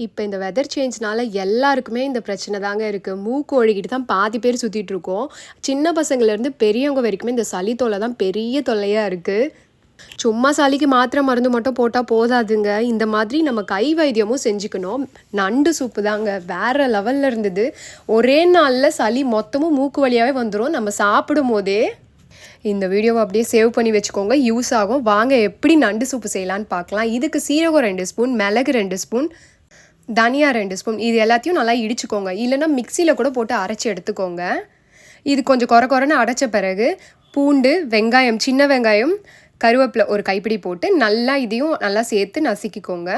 இப்போ இந்த வெதர் சேஞ்ச்னால எல்லாருக்குமே இந்த பிரச்சனை தாங்க இருக்குது. மூக்கு ஒழுகிட்டு தான் பாதி பேர் சுற்றிட்டு இருக்கோம். சின்ன பசங்கள்லேருந்து பெரியவங்க வரைக்குமே இந்த சளி தொல்லை தான் பெரிய தொல்லையாக இருக்குது. சும்மா சளிக்கு மாத்திரை மருந்து மட்டும் போட்டால் போதாதுங்க. இந்த மாதிரி நம்ம கை வைத்தியமும் செஞ்சுக்கணும். நண்டு சூப்பு தாங்க வேறு லெவலில் இருந்தது. ஒரே நாளில் சளி மொத்தமும் மூக்கு வழியாகவே வந்துடும் நம்ம சாப்பிடும் போதே. இந்த வீடியோவை அப்படியே சேவ் பண்ணி வச்சுக்கோங்க, யூஸ் ஆகும். வாங்க எப்படி நண்டு சூப்பு செய்யலான்னு பார்க்கலாம். இதுக்கு சீரகம் 2 ஸ்பூன், மிளகு 2 ஸ்பூன், தனியா 2 ஸ்பூன், இது எல்லாத்தையும் நல்லா இடிச்சுக்கோங்க. இல்லைன்னா மிக்சியில் கூட போட்டு அரைச்சி எடுத்துக்கோங்க. இது கொஞ்சம் கொரன்னு அரைச்ச பிறகு பூண்டு, வெங்காயம், சின்ன வெங்காயம், கருவேப்பிலை ஒரு கைப்பிடி போட்டு நல்லா இதையும் நல்லா சேர்த்து நசுக்கிக்கோங்க.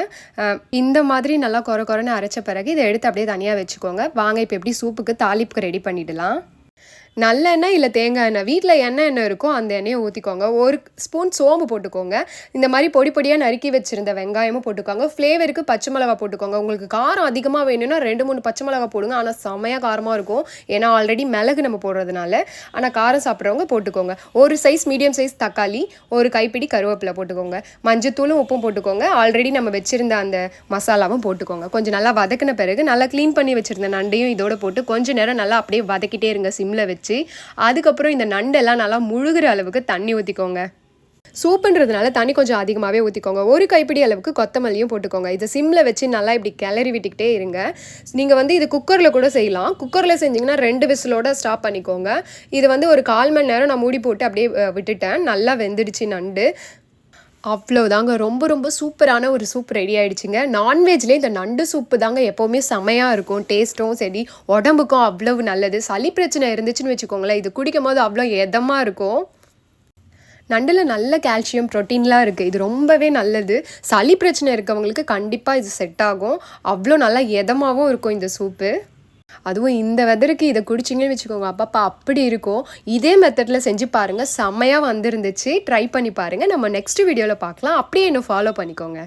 இந்த மாதிரி நல்லா கொரன்னு அரைச்ச பிறகு இதை எடுத்து அப்படியே தனியாக வச்சுக்கோங்க. வாங்க இப்போ எப்படி சூப்புக்கு தாளிப்புக்கு ரெடி பண்ணிடலாம். நல்லெண்ணெய் இல்லை தேங்காய் எண்ணெய், வீட்டில் எண்ணெய் இருக்கோ அந்த எண்ணெயை ஊற்றிக்கோங்க. 1 ஸ்பூன் சோம்பு போட்டுக்கோங்க. இந்த மாதிரி பொடியாக நறுக்கி வச்சுருந்த வெங்காயமும் போட்டுக்கோங்க. ஃப்ளேவருக்கு பச்சை மிளகா போட்டுக்கோங்க. உங்களுக்கு காரம் அதிகமாக வேணும்னா 2-3 பச்சை மிளகா போடுங்க. ஆனால் செம்மையாக காரமாக இருக்கும், ஏன்னா ஆல்ரெடி மிளகு நம்ம போடுறதுனால. ஆனால் காரம் சாப்பிட்றவங்க போட்டுக்கோங்க. 1 சைஸ் மீடியம் சைஸ் தக்காளி, 1 கைப்பிடி கருவேப்பிலை போட்டுக்கோங்க. மஞ்சத்தூளும் உப்பும் போட்டுக்கோங்க. ஆல்ரெடி நம்ம வச்சுருந்த அந்த மசாலாவும் போட்டுக்கோங்க. கொஞ்சம் நல்லா வதக்கின பிறகு நல்லா க்ளீன் பண்ணி வச்சுருந்த நண்டையும் இதோட போட்டு கொஞ்சம் நேரம் நல்லா அப்படியே வதக்கிட்டே இருங்க சிம்மில் வச்சு. அதுக்கப்புறம் இந்த நண்டெல்லாம் நல்லா முழுகிற அளவுக்கு தண்ணி ஊற்றிக்கோங்க. சூப்புன்றதுனால தண்ணி கொஞ்சம் அதிகமாகவே ஊற்றிக்கோங்க. 1 கைப்பிடி அளவுக்கு கொத்தமல்லியும் போட்டுக்கோங்க. இதை சிம்மில் வச்சு நல்லா இப்படி கிளறி விட்டுக்கிட்டே இருங்க. நீங்கள் இது குக்கரில் கூட செய்யலாம். குக்கரில் செஞ்சிங்கன்னா 2 விசிலோட ஸ்டாப் பண்ணிக்கோங்க. இது ஒரு 1/4 மணி நேரம் நான் மூடி போட்டு அப்படியே விட்டுட்டேன். நல்லா வெந்துடுச்சு நண்டு. அவ்வளோதாங்க, ரொம்ப சூப்பரான ஒரு சூப் ரெடி ஆகிடுச்சிங்க. நான்வெஜ்லேயே இந்த நண்டு சூப்பு தாங்க எப்போவுமே செமையாக இருக்கும். டேஸ்ட்டும் சரி, உடம்புக்கும் அவ்வளவு நல்லது. சளி பிரச்சனை இருந்துச்சுன்னு வச்சுக்கோங்களேன், இது குடிக்கும் போது அவ்வளோ எதமாக இருக்கும். நண்டில் நல்ல கால்சியம், ப்ரோட்டீன்லாம் இருக்குது. இது ரொம்பவே நல்லது. சளி பிரச்சனை இருக்கவங்களுக்கு கண்டிப்பாக இது செட் ஆகும். அவ்வளோ நல்லா எதமாகவும் இருக்கும் இந்த சூப்பு. அதுவும் இந்த வெதருக்கு இதை குடிச்சிங்கன்னு வச்சுக்கோங்க, அப்பப்பா அப்படி இருக்கும். இதே மெத்தடில் செஞ்சு பாருங்கள், செம்மையாக வந்துருந்துச்சு. ட்ரை பண்ணி பாருங்கள். நம்ம நெக்ஸ்ட் வீடியோவில் பார்க்கலாம். அப்படியே இன்னும் ஃபாலோ பண்ணிக்கோங்க.